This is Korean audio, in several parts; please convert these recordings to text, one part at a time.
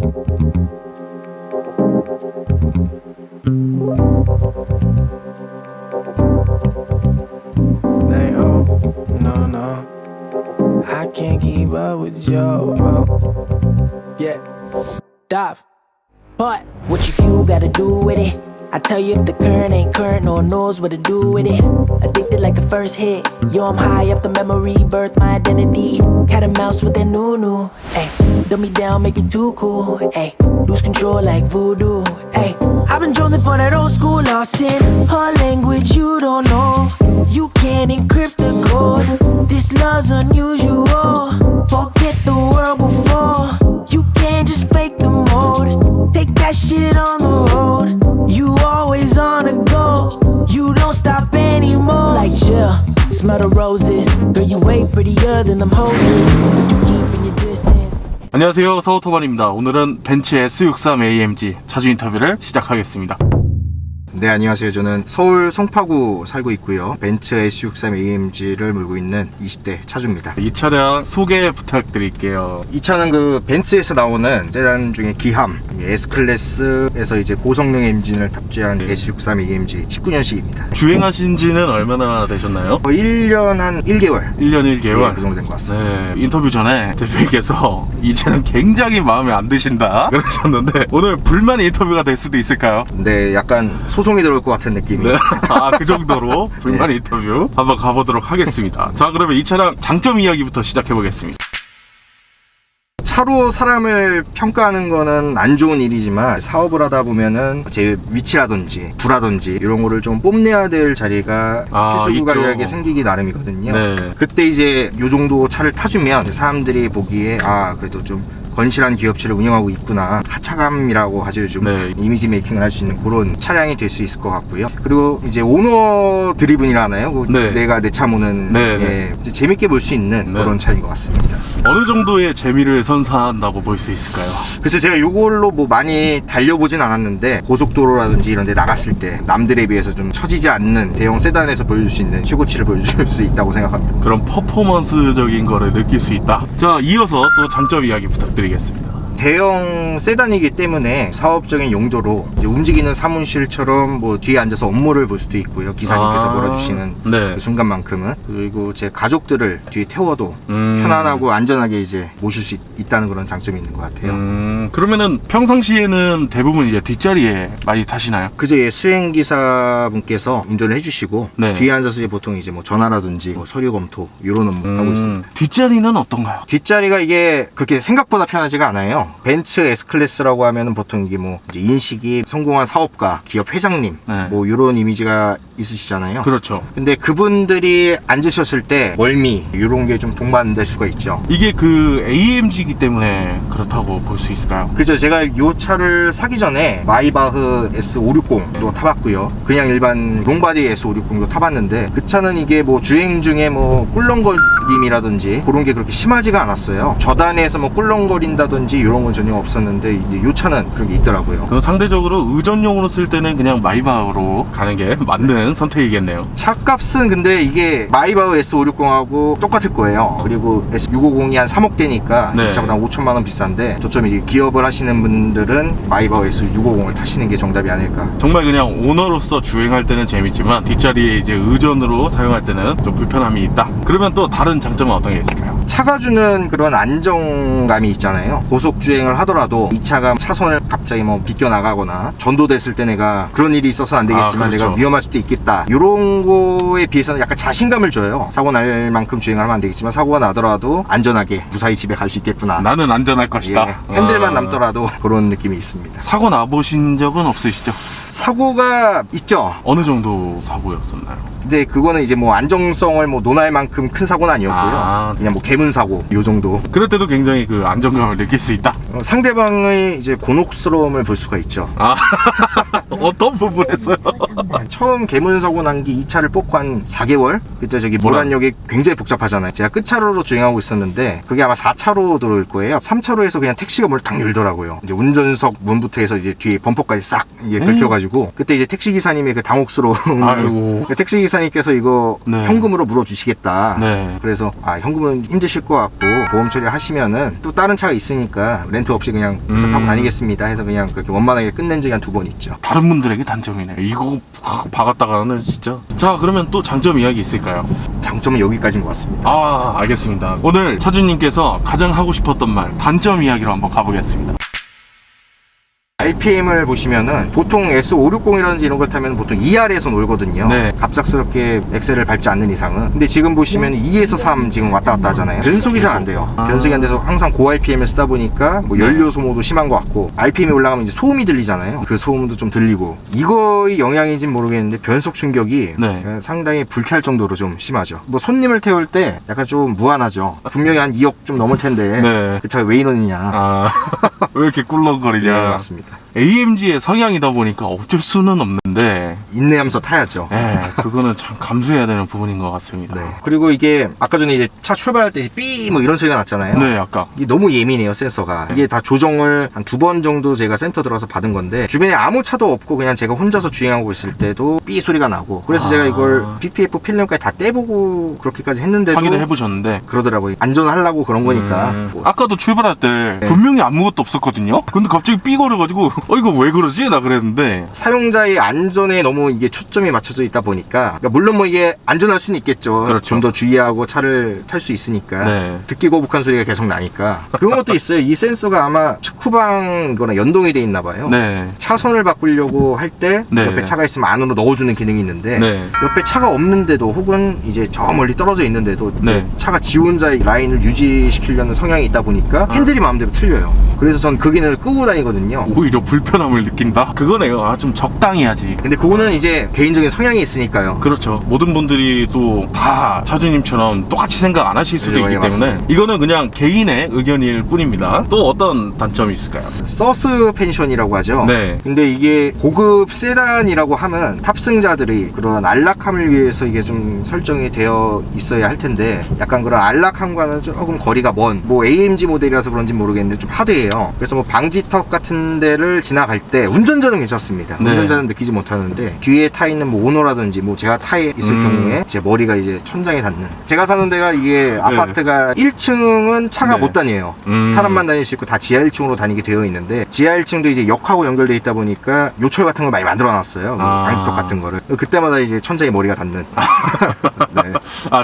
They no, no, I can't keep up with you. Yeah, dive. But what you feel gotta do with it. I tell you if the current ain't current, no one knows what to do with it. Addicted like the first hit. Yo, I'm high up the memory, birth my identity. Cat and mouse with that new. Ay, dumb me down, make me too cool. Ay, lose control like voodoo. Ay, I've been chosen for that old school, lost in her language you don't know. You can't encrypt the code. This love's unusual. Forget the world before. You can't just fake the mode. Take that shit on the road. You always on the go. You don't stop anymore. Like chill, smell the roses. Girl, you way prettier than them hoses. But you keeping your distance. 안녕하세요, 서우토반입니다. 오늘은 벤츠 S63 AMG 차주 인터뷰를 시작하겠습니다. 네, 안녕하세요. 저는 서울 송파구 살고 있고요. 벤츠 S63 AMG를 몰고 있는 20대 차주입니다. 이 차량 소개 부탁드릴게요. 이 차는 그 벤츠에서 나오는 세단 중에 기함 S클래스에서 이제 고성능 엔진을 탑재한 S63 AMG 19년식입니다. 주행하신 지는 얼마나 되셨나요? 1년 한 1개월. 1년 1개월? 네, 그 정도 된 것 같습니다. 네, 인터뷰 전에 대표님께서 이 차는 굉장히 마음에 안 드신다 그러셨는데 오늘 불만 인터뷰가 될 수도 있을까요? 네, 약간 소송이 들어올 것 같은 느낌이. 네. 그 정도로 불만 네. 인터뷰 한번 가보도록 하겠습니다. 자, 그러면 이 차량 장점 이야기부터 시작해보겠습니다. 차로 사람을 평가하는 거는 안 좋은 일이지만 사업을 하다 보면은 제 위치라든지 부라든지 이런 거를 좀 뽐내야 될 자리가 필수구간하게 생기기 나름이거든요. 네. 그때 이제 요 정도 차를 타주면 사람들이 보기에 그래도 좀 건실한 기업체를 운영하고 있구나, 하차감이라고 하죠. 요즘 네. 이미지 메이킹을 할 수 있는 그런 차량이 될 수 있을 것 같고요. 그리고 이제 오너 드리븐이라 하나요? 네. 내가 내 차 모는 네. 이제 재밌게 볼 수 있는 네. 그런 차인 것 같습니다. 어느 정도의 재미를 선사한다고 볼 수 있을까요? 그래서 제가 요걸로 뭐 많이 달려보진 않았는데 고속도로라든지 이런 데 나갔을 때 남들에 비해서 좀 처지지 않는 대형 세단에서 보여줄 수 있는 최고치를 보여줄 수 있다고 생각합니다. 그런 퍼포먼스적인 거를 느낄 수 있다. 자, 이어서 또 장점 이야기 부탁드리겠습니다. 대형 세단이기 때문에 사업적인 용도로 이제 움직이는 사무실처럼 뭐 뒤에 앉아서 업무를 볼 수도 있고요. 기사님께서 몰아주시는 네. 그 순간만큼은. 그리고 제 가족들을 뒤에 태워도 편안하고 안전하게 이제 모실 수 있다는 그런 장점이 있는 것 같아요. 그러면은 평상시에는 대부분 이제 뒷자리에 많이 타시나요? 그제 수행기사분께서 운전을 해주시고 네. 뒤에 앉아서 이제 보통 이제 뭐 전화라든지 뭐 서류 검토 이런 업무 하고 있습니다. 뒷자리는 어떤가요? 뒷자리가 이게 그렇게 생각보다 편하지가 않아요. 벤츠 S클래스라고 하면은 보통 이게 뭐 이제 인식이 성공한 사업가, 기업 회장님 네. 뭐 이런 이미지가 있으시잖아요. 그렇죠. 근데 그분들이 앉으셨을 때 멀미 이런 게 좀 동반될 수가 있죠. 이게 그 AMG이기 때문에 그렇다고 볼 수 있을까요? 그죠. 제가 요 차를 사기 전에 마이바흐 S560도 타봤고요. 그냥 일반 롱바디 S560도 타봤는데 그 차는 이게 뭐 주행 중에 뭐 꿀렁거림이라든지 그런 게 그렇게 심하지가 않았어요. 저단에서 뭐 꿀렁거린다든지 이런 건 전혀 없었는데 이제 요 차는 그런 게 있더라고요. 그럼 상대적으로 의전용으로 쓸 때는 그냥 마이바흐로 가는 게 맞는 선택이겠네요. 차값은 근데 이게 마이바흐 S560하고 똑같을 거예요. 그리고 S650이 한 3억 대니까 네. 이 차보다 한 5천만 원 비싼데 저점이 기업을 하시는 분들은 마이바흐 S650을 타시는 게 정답이 아닐까. 정말 그냥 오너로서 주행할 때는 재밌지만 뒷자리에 이제 의전으로 사용할 때는 좀 불편함이 있다. 그러면 또 다른 장점은 어떤 게 있을까요? 차가 주는 그런 안정감이 있잖아요. 고속 주행을 하더라도 이 차가 차선을 갑자기 뭐 비껴나가거나 전도됐을 때 내가 그런 일이 있어서는 안 되겠지만 그렇죠. 내가 위험할 수도 있겠다 이런 거에 비해서는 약간 자신감을 줘요. 사고 날 만큼 주행을 하면 안 되겠지만 사고가 나더라도 안전하게 무사히 집에 갈 수 있겠구나. 나는 안전할 것이다. 예, 핸들만 남더라도 그런 느낌이 있습니다. 사고 나보신 적은 없으시죠? 사고가 있죠. 어느 정도 사고였었나요? 근데 그거는 이제 뭐 안정성을 뭐 논할 만큼 큰 사고는 아니었고요. 그냥 뭐 개문 사고 요 정도. 그럴 때도 굉장히 그 안정감을 느낄 수 있다. 상대방의 이제 곤혹스러움을 볼 수가 있죠. 어떤 부분에서요? 처음 개문사고 난 게 이 차를 뽑고 한 4개월? 그때 저기 모란역이 굉장히 복잡하잖아요. 제가 끝차로로 주행하고 있었는데 그게 아마 4차로 도로일 거예요. 3차로에서 그냥 택시가 문을 딱 열더라고요. 이제 운전석 문부터 해서 이제 뒤에 범퍼까지 싹 이게 긁혀가지고 그때 이제 택시기사님의 그 당혹스러운 아이고. 택시기사님께서 이거 네. 현금으로 물어주시겠다. 네. 그래서 현금은 힘드실 것 같고 보험 처리하시면은 또 다른 차가 있으니까 렌트 없이 그냥 타고 다니겠습니다 해서 그냥 그렇게 원만하게 끝낸 적이 한 2번 있죠. 다른 분들에게 단점이네요. 이거 박았다가는 진짜. 자, 그러면 또 장점 이야기 있을까요? 장점은 여기까지인 것 같습니다. 알겠습니다. 오늘 차주님께서 가장 하고 싶었던 말, 단점 이야기로 한번 가보겠습니다. RPM을 보시면은 보통 S560이라든지 이런 걸 타면 보통 2R에서 놀거든요. 네. 갑작스럽게 엑셀을 밟지 않는 이상은. 근데 지금 보시면 2에서 3 지금 왔다 갔다 하잖아요. 변속이 잘 안 돼요. 변속이 안 돼서 항상 고RPM을 쓰다 보니까 뭐 연료 소모도 심한 것 같고 RPM이 올라가면 이제 소음이 들리잖아요. 그 소음도 좀 들리고 이거의 영향인지는 모르겠는데 변속 충격이 네. 상당히 불쾌할 정도로 좀 심하죠. 뭐 손님을 태울 때 약간 좀 무안하죠. 분명히 한 2억 좀 넘을 텐데 네. 그 차가 왜 이러느냐. 왜 이렇게 꿀렁거리냐. 네, 맞습니다. AMG의 성향이다 보니까 어쩔 수는 없는데 인내하면서 타야죠. 그거는 참 감수해야 되는 부분인 것 같습니다. 네. 그리고 이게 아까 전에 이제 차 출발할 때 삐 뭐 이런 소리가 났잖아요. 네, 아까. 이게 너무 예민해요, 센서가. 이게 다 조정을 한 2번 정도 제가 센터 들어가서 받은 건데 주변에 아무 차도 없고 그냥 제가 혼자서 주행하고 있을 때도 삐 소리가 나고 그래서 제가 이걸 BPF 필름까지 다 떼보고 그렇게까지 했는데도 확인을 해보셨는데 그러더라고요. 안전하려고 그런 거니까. 뭐. 아까도 출발할 때 분명히 아무것도 없었거든요. 근데 갑자기 삐 거려가지고 이거 왜 그러지? 나 그랬는데 사용자의 안전에 너무 이게 초점이 맞춰져 있다 보니까 그러니까 물론 뭐 이게 안전할 수는 있겠죠. 그렇죠. 좀 더 주의하고 차를 탈 수 있으니까 네. 듣기 거북한 소리가 계속 나니까 그런 것도 있어요. 이 센서가 아마 측후방 거나 연동이 돼 있나 봐요. 네. 차선을 바꾸려고 할 때 네. 옆에 차가 있으면 안으로 넣어주는 기능이 있는데 네. 옆에 차가 없는데도 혹은 이제 저 멀리 떨어져 있는데도 네. 차가 지 혼자의 라인을 유지시키려는 성향이 있다 보니까 핸들이 마음대로 틀려요. 그래서 전 그 기능을 끄고 다니거든요. 오히려 불편함을 느낀다? 그거네요. 좀 적당히 하지. 근데 그거는 이제 개인적인 성향이 있으니까요. 그렇죠. 모든 분들이 또 다 차주님처럼 똑같이 생각 안 하실 수도 네, 있기 때문에 맞습니다. 이거는 그냥 개인의 의견일 뿐입니다. 또 어떤 단점이 있을까요? 서스펜션이라고 하죠. 네. 근데 이게 고급 세단이라고 하면 탑승자들이 그런 안락함을 위해서 이게 좀 설정이 되어 있어야 할 텐데 약간 그런 안락함과는 조금 거리가 먼 뭐 AMG 모델이라서 그런지 모르겠는데 좀 하드해요. 그래서 뭐 방지턱 같은 데를 지나갈 때 운전자는 괜찮습니다. 네. 운전자는 느끼지 못하는데 뒤에 타 있는 뭐 오너라든지 뭐 제가 타 있을 경우에 제 머리가 이제 천장에 닿는 제가 사는 데가 이게 아파트가 1층은 차가 네. 못 다녀요. 사람만 다닐 수 있고 다 지하 1층으로 다니게 되어 있는데 지하 1층도 이제 역하고 연결되어 있다 보니까 요철 같은 걸 많이 만들어 놨어요. 방지턱 같은 거를. 그때마다 이제 천장에 머리가 닿는. 네.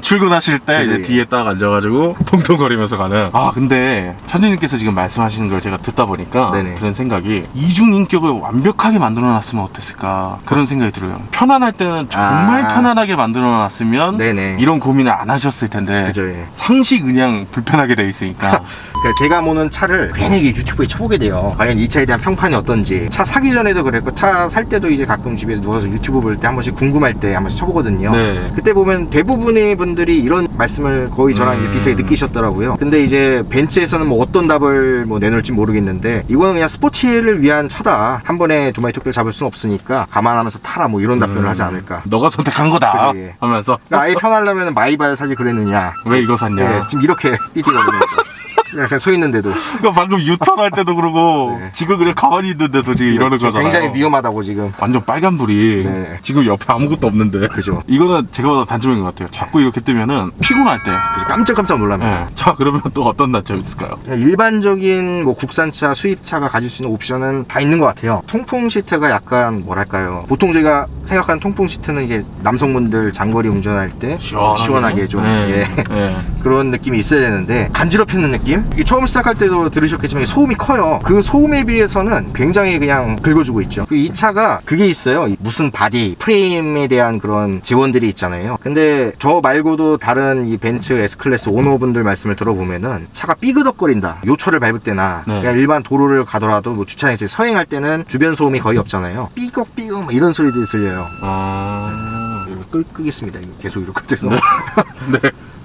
출근하실 때 이제 네. 뒤에 딱 앉아가지고 통통거리면서 가는. 근데 차주님께서 지금 말씀하시는 걸 제가 듣다 보니까 네네. 드는 생각이 이중인격을 완벽하게 만들어놨으면 어땠을까 그런 생각이 들어요. 편안할 때는 정말 편안하게 만들어놨으면 네네. 이런 고민을 안 하셨을 텐데 그죠, 예. 상시 그냥 불편하게 돼 있으니까 그러니까 제가 모는 차를 괜히 유튜브에 쳐보게 돼요. 과연 이 차에 대한 평판이 어떤지. 차 사기 전에도 그랬고 차 살 때도 이제 가끔 집에서 누워서 유튜브 볼 때 한 번씩 궁금할 때 한 번씩 쳐보거든요. 네. 그때 보면 대부분의 분들이 이런 말씀을 거의 저랑 이제 비슷하게 느끼셨더라고요. 근데 이제 벤츠에서는 뭐 어떤 답을 뭐 내놓을지 모르겠는데 이거는 그냥 스포티를 위한 차다. 한 번에 두 마리 토끼를 잡을 수는 없으니까 감안하면서 타라 뭐 이런 답변을 하지 않을까. 너가 선택한 거다 그죠, 예. 하면서 그러니까 아예 편하려면 마이바를 사지 그랬느냐. 왜 이거 샀냐. 네, 지금 이렇게 삐삐거리는 거죠. 약간 서 있는데도 그러니까 방금 유턴할 때도 그러고 네. 지금 그냥 가만히 있는데도 지금 이러는 거잖아요. 굉장히 위험하다고 지금. 완전 빨간불이 네. 지금 옆에 아무것도 없는데 그죠. 이거는 제가 보다 단점인 것 같아요. 자꾸 이렇게 뜨면은 피곤할 때. 그래서 깜짝깜짝 놀랍니다. 네. 자, 그러면 또 어떤 단점이 있을까요? 일반적인 뭐 국산차, 수입차가 가질 수 있는 옵션은 다 있는 것 같아요. 통풍 시트가 약간 뭐랄까요. 보통 저희가 생각하는 통풍 시트는 이제 남성분들 장거리 운전할 때 시원하게 좀 네. 예. 네. 그런 느낌이 있어야 되는데 간지럽히는 느낌? 이게 처음 시작할 때도 들으셨겠지만 소음이 커요. 그 소음에 비해서는 굉장히 그냥 긁어주고 있죠. 그리고 이 차가 그게 있어요. 무슨 바디, 프레임에 대한 그런 지원들이 있잖아요. 근데 저 말고도 다른 이 벤츠 S클래스 오너분들 말씀을 들어보면은 차가 삐그덕거린다. 요철을 밟을 때나 네. 그냥 일반 도로를 가더라도 뭐 주차장에서 서행할 때는 주변 소음이 거의 없잖아요. 삐걱삐걱 뭐 이런 소리들이 들려요. 끄겠습니다. 이거 계속 이렇게 돼서. 네.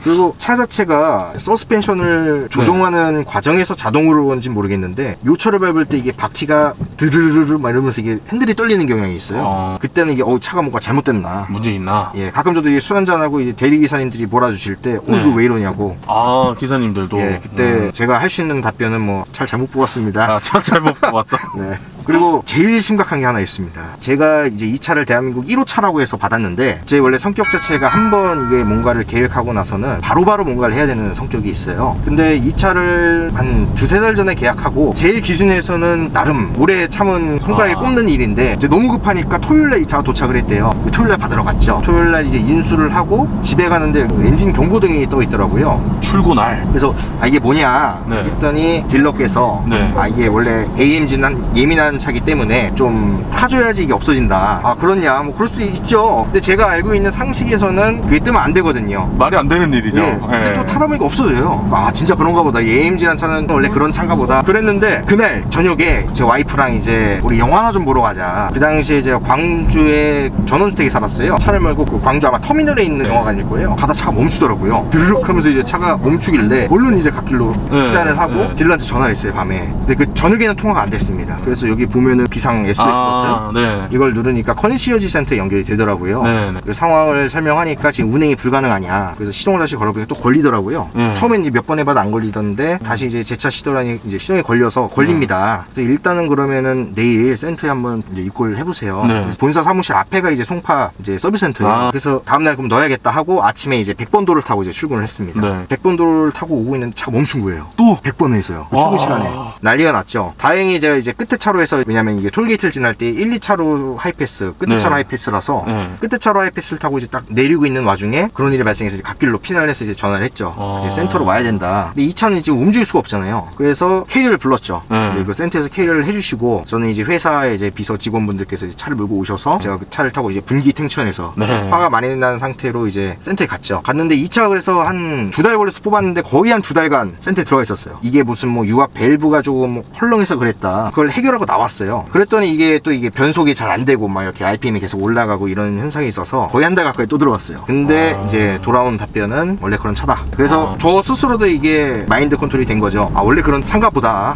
그리고 차 자체가 서스펜션을 조정하는 과정에서 자동으로 온지 모르겠는데 요철을 밟을 때 이게 바퀴가 드르르르 막 이러면서 이게 핸들이 떨리는 경향이 있어요. 그때는 이게 차가 뭔가 잘못됐나, 문제 있나? 예, 가끔 저도 이게 술 한잔하고 이제 대리기사님들이 몰아주실 때 네. 이거 왜 이러냐고. 아, 기사님들도. 예, 그때 제가 할 수 있는 답변은 뭐 잘 잘못 뽑았습니다. 아, 차 잘못 봤다. 네. 그리고 제일 심각한 게 하나 있습니다. 제가 이제 이 차를 대한민국 1호 차라고 해서 받았는데 제 원래 성격 자체가 한번 이게 뭔가를 계획하고 나서는 바로바로 뭔가를 해야 되는 성격이 있어요. 근데 이 차를 한 두세 달 전에 계약하고 제 기준에서는 나름 오래 참은 손가락에 꼽는 일인데 이제 너무 급하니까 토요일날 이 차가 도착을 했대요. 토요일날 받으러 갔죠. 토요일날 이제 인수를 하고 집에 가는데 엔진 경고등이 떠 있더라고요. 출고날. 그래서 이게 뭐냐 네. 했더니 딜러께서 네. 이게 원래 AMG는 예민한 차기 때문에 좀 타줘야지 이게 없어진다. 아 그렇냐? 뭐 그럴 수도 있죠. 근데 제가 알고 있는 상식에서는 그게 뜨면 안 되거든요. 말이 안 되는 일이죠. 예. 근데 예. 또 타다 보니까 없어져요. 아 진짜 그런가 보다. AMG라는 차는 원래 그런 차인가 보다. 그랬는데 그날 저녁에 제 와이프랑 이제 우리 영화 하나 좀 보러 가자. 그 당시에 제가 광주에 전원주택에 살았어요. 차를 몰고 그 광주 아마 터미널에 있는 영화관일 거예요. 가다 차가 멈추더라고요. 드르륵 하면서 이제 차가 멈추길래 얼른 이제 갓길로 네. 피난을 하고 네. 딜러한테 전화를 했어요 밤에. 근데 그 저녁에는 통화가 안 됐습니다. 그래서 여기 보면은 비상 SOS 버튼 네. 이걸 누르니까 컨시어지 센터에 연결이 되더라고요. 네. 그 상황을 설명하니까 지금 운행이 불가능하냐. 그래서 시동을 다시 걸어보니까 또 걸리더라고요. 네. 처음엔 몇 번 해봐도 안 걸리던데 다시 이제 제 차 시도라니 이제 시동이 걸려서 걸립니다. 그래서 일단은 그러면은 내일 센터에 한번 이제 입고를 해보세요. 네. 본사 사무실 앞에가 이제 송파 이제 서비스 센터예요. 그래서 다음날 그럼 넣어야겠다 하고 아침에 이제 100번도를 타고 이제 출근을 했습니다. 네. 100번도를 타고 오고 있는 차가 멈춘 거예요. 또 100번에 있어요. 그 와. 출근 시간에. 난리가 났죠. 다행히 제가 이제 끝에 차로에서 왜냐면 이게 톨게이트를 지날 때 1, 2차로 하이패스, 끝에 네. 차로 하이패스라서 네. 끝에 차로 하이패스를 타고 이제 딱 내리고 있는 와중에 그런 일이 발생해서 이제 갓길로 피난을 해서 이제 전화를 했죠. 이제 센터로 와야 된다. 근데 이 차는 지금 움직일 수가 없잖아요. 그래서 캐리어를 불렀죠. 네. 그 센터에서 캐리어를 해주시고 저는 이제 회사의 이제 비서 직원분들께서 이제 차를 몰고 오셔서 제가 그 차를 타고 이제 분기탱천해서 네. 화가 많이 난 상태로 이제 센터에 갔죠. 갔는데 이 차가 그래서 한 2달 걸려서 뽑았는데 거의 한 2달간 센터에 들어가 있었어요. 이게 무슨 뭐 유압 밸브가 조금 헐렁해서 그랬다. 그걸 해결하고 나왔어요. 그랬더니 이게 또 이게 변속이 잘 안 되고 막 이렇게 RPM이 계속 올라가고 이런 현상이 있어서 거의 한 달 가까이 또 들어갔어요. 근데 이제 돌아온 답변은 원래 그런 차다. 그래서 저 스스로도 이게 마인드 컨트롤이 된 거죠. 아 원래 그런 차인가 보다.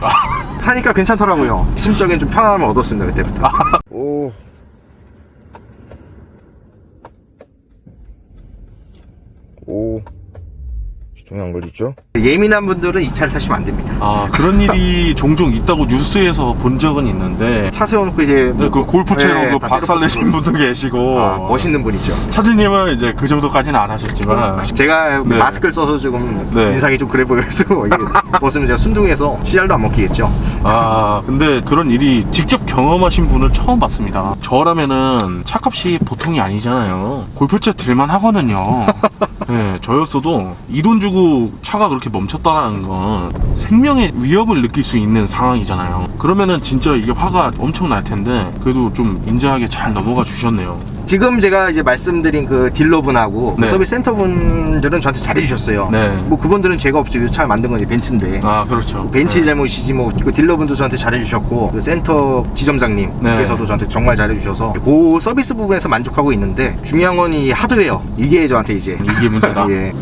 타니까 괜찮더라고요. 심적인 좀 편안함을 얻었습니다 그때부터. 오. 오. 시동이 안 걸리죠? 예민한 분들은 이 차를 타시면 안 됩니다. 아, 그런 일이 종종 있다고 뉴스에서 본 적은 있는데 차 세워놓고 이제 네, 그 골프채로 네, 그 다 박살 내신 때려부수고. 분도 계시고 아, 멋있는 분이죠. 차주님은 이제 그 정도까지는 안 하셨지만 제가 네. 마스크를 써서 조금 네. 인상이 좀 그래 보여서 이게 벗으면 제가 순둥해서 씨알도 안 먹히겠죠. 아, 근데 그런 일이 직접 경험하신 분을 처음 봤습니다. 저라면은 차값이 보통이 아니잖아요. 골프채 들만 하거든요. 네, 저였어도 이 돈 주고 차가 그렇게 멈췄다라는 건 생명의 위협을 느낄 수 있는 상황이잖아요. 그러면은 진짜 이게 화가 엄청 날 텐데 그래도 좀 인자하게 잘 넘어가 주셨네요. 지금 제가 이제 말씀드린 그 딜러분하고 네. 서비스 센터분들은 저한테 잘해주셨어요. 네. 뭐 그분들은 죄가 없죠. 이 차를 만든 건 이제 벤츠인데. 아, 그렇죠. 벤츠 네. 잘못이지 뭐 그 딜러분도 저한테 잘해주셨고 그 센터 지점장님께서도 네. 저한테 정말 잘해주셔서 그 서비스 부분에서 만족하고 있는데 중요한 건 이 하드웨어 이게 저한테 이제 이게 문제다. 예.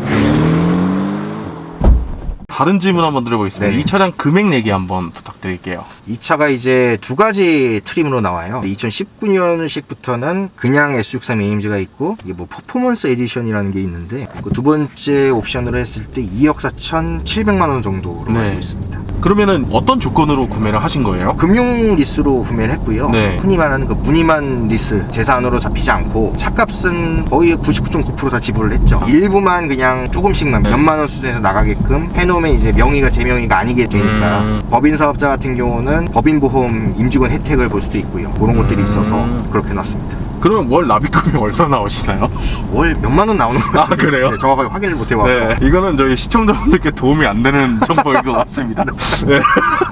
다른 질문 한번 드려보겠습니다. 네. 이 차량 금액 얘기 한번 부탁드릴게요. 이 차가 이제 두 가지 트림으로 나와요. 2019년식부터는 그냥 S63 AMG가 있고 이게 뭐 퍼포먼스 에디션이라는 게 있는데 그 두 번째 옵션으로 했을 때 2억 4,700만 원 정도로 네. 알고 있습니다. 그러면은 어떤 조건으로 구매를 하신 거예요? 금융 리스로 구매를 했고요. 네. 흔히 말하는 그 무늬만 리스 재산으로 잡히지 않고 차값은 거의 99.9% 다 지불을 했죠. 일부만 그냥 조금씩만 네. 몇만 원 수준에서 나가게끔 해놓으면 이제 명의가 제 명의가 아니게 되니까 법인 사업자 같은 경우는 법인보험 임직원 혜택을 볼 수도 있고요. 그런 것들이 있어서 그렇게 해놨습니다. 그러면 월 납입금이 얼마 나오시나요? 월 몇만 원 나오는 거예요. 아, 그래요? 네, 정확하게 확인을 못 해봐서. 네, 이거는 저희 시청자분들께 도움이 안 되는 정보인 것 같습니다. 네.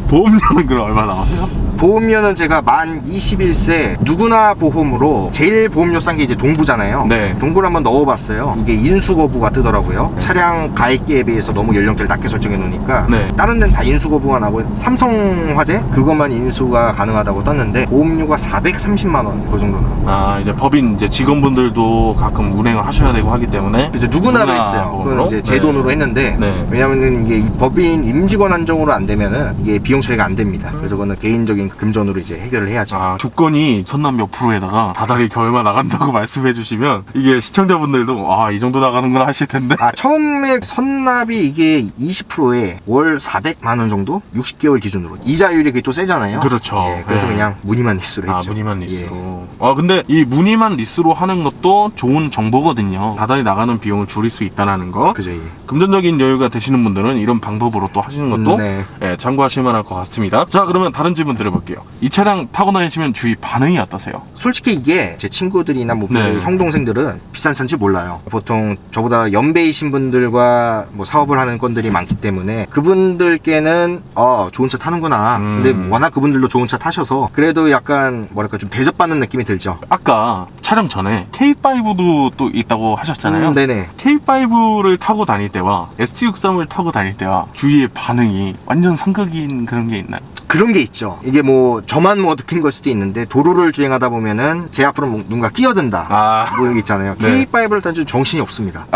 보험료는 그럼 얼마 나와요? 보험료는 제가 만 21세 누구나 보험으로 제일 보험료 싼 게 이제 동부잖아요. 네. 동부를 한번 넣어봤어요. 이게 인수거부가 뜨더라고요. 차량 가입기에 비해서 너무 연령대를 낮게 설정해 놓으니까 네. 다른 데는 다 인수거부가 나고 삼성화재 그것만 인수가 가능하다고 떴는데 보험료가 430만 원 그 정도 나와요. 아, 이제 법인 이제 직원분들도 가끔 운행을 하셔야 되고 하기 때문에 이제 누구나로 했어요. 보험으로? 그건 이제 제 네. 돈으로 했는데 네. 왜냐면은 이게 이 법인 임직원 한정으로 안 되면은 이게 비용 처리가 안 됩니다. 그래서 그거는 개인적인 금전으로 이제 해결을 해야죠. 아, 조건이 선납 몇 프로에다가 다달이 겨울만 나간다고 말씀해 주시면 이게 시청자분들도 아, 이 정도 나가는구나 하실 텐데. 처음에 선납이 이게 20%에 월 400만 원 정도? 60개월 기준으로. 이자율이 그게 또 세잖아요. 그렇죠. 예, 그래서 네. 그냥 무늬만 리스로 아, 했죠. 무늬만 리스로. 예. 아, 근데 이 무늬만 리스로 하는 것도 좋은 정보거든요. 다달이 나가는 비용을 줄일 수 있다는 거. 그죠. 예. 금전적인 여유가 되시는 분들은 이런 방법으로 또 하시는 것도 네. 예, 참고하실 만할 것 같습니다. 자, 그러면 다른 질문 드려볼게요. 이 차량 타고 다니시면 주위 반응이 어떠세요? 솔직히 이게 제 친구들이나 뭐 네. 형 동생들은 비싼 차인지 몰라요. 보통 저보다 연배이신 분들과 뭐 사업을 하는 건들이 많기 때문에 그분들께는 좋은 차 타는구나. 근데 워낙 그분들도 좋은 차 타셔서 그래도 약간 뭐랄까 좀 대접받는 느낌이 들죠. 아까 촬영 전에 K5도 또 있다고 하셨잖아요. 네네. K5를 타고 다닐 때와 S63을 타고 다닐 때와 주위의 반응이 완전 상극인 그런 게 있나요? 그런 게 있죠. 이게 뭐 저만 뭐 느낀 걸 수도 있는데 도로를 주행하다 보면은 제 앞으로 누군가 끼어든다. 아. 뭐 여기 있잖아요. 네. K5를 탄 줄 정신이 없습니다.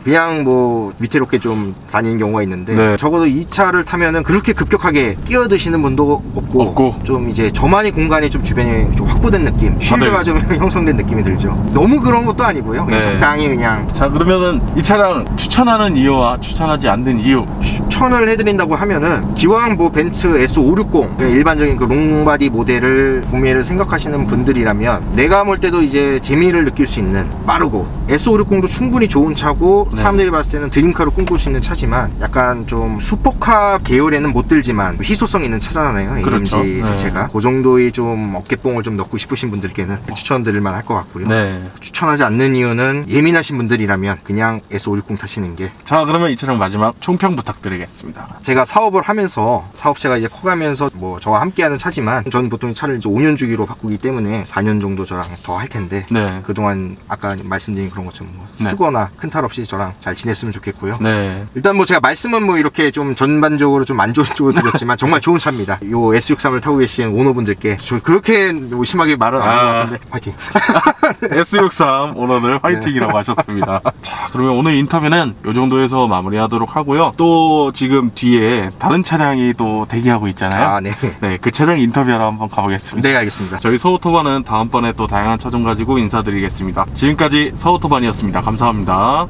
그냥 뭐 위태롭게 좀 다니는 경우가 있는데 네. 적어도 이 차를 타면은 그렇게 급격하게 끼어드시는 분도 없고 좀 이제 저만의 공간이 좀 주변에 좀 확보된 느낌, 쉴드가 좀 형성된 느낌이 들죠. 너무 그런 것도 아니고요. 그냥 네. 적당히 그냥 자, 그러면은 이 차량 추천하는 이유와 추천하지 않는 이유. 추천을 해드린다고 하면은 기왕 뭐 벤츠 S560 그냥 일반적인 그 롱바디 모델을 구매를 생각하시는 분들이라면 내가 몰 때도 이제 재미를 느낄 수 있는 빠르고 S560도 충분히 좋은 차고 네. 사람들이 봤을 때는 드림카로 꿈꿀 수 있는 차지만 약간 좀 슈퍼카 계열에는 못 들지만 희소성 있는 차잖아요. 그렇죠. AMG 네. 자체가 그 정도의 좀 어깨뽕을 좀 넣고 싶으신 분들께는 추천드릴 만할 것 같고요. 네. 추천하지 않는 이유는 예민하신 분들이라면 그냥 S560 타시는 게 자, 그러면 이 차량 마지막 총평 부탁드리겠습니다. 제가 사업을 하면서 사업체가 이제 커가면서 뭐 저와 함께하는 차지만 저는 보통 이 차를 이제 5년 주기로 바꾸기 때문에 4년 정도 저랑 더 할 텐데 네. 그동안 아까 말씀드린 그런 것처럼 뭐 네. 쓰거나 큰 탈 없이 저랑 잘 지냈으면 좋겠고요. 네. 일단 뭐 제가 말씀은 뭐 이렇게 좀 전반적으로 좀 안 좋은 쪽으로 드렸지만 정말 좋은 차입니다. 요 S63을 타고 계신 오너분들께 저 그렇게 뭐 심하게 말은 안 한 것 같은데 화이팅. S63 오너들 화이팅이라고 하셨습니다. 자, 그러면 오늘 인터뷰는 이 정도에서 마무리하도록 하고요. 또 지금 뒤에 다른 차량이 또 대기하고 있잖아요. 아, 네. 네, 그 차량 인터뷰하러 한번 가보겠습니다. 네, 알겠습니다. 저희 서우토반은 다음번에 또 다양한 차종 가지고 인사드리겠습니다. 지금까지 서우토반이었습니다. 감사합니다.